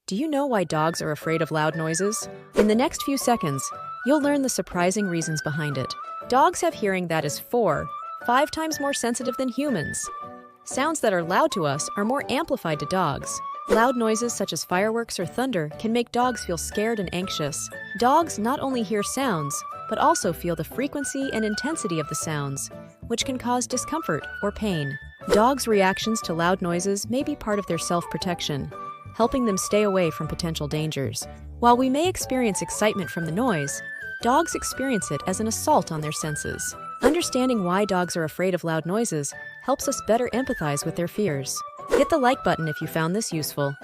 Do you know why dogs are afraid of loud noises? In the next few seconds, you'll learn the surprising reasons behind it. Dogs have hearing that is 5 times more sensitive than humans. Sounds that are loud to us are more amplified to dogs. Loud noises such as fireworks or thunder can make dogs feel scared and anxious. Dogs not only hear sounds, but also feel the frequency and intensity of the sounds, which can cause discomfort or pain. Dogs' reactions to loud noises may be part of their self-protection, helping them stay away from potential dangers. While we may experience excitement from the noise, dogs experience it as an assault on their senses. Understanding why dogs are afraid of loud noises helps us better empathize with their fears. Hit the like button if you found this useful.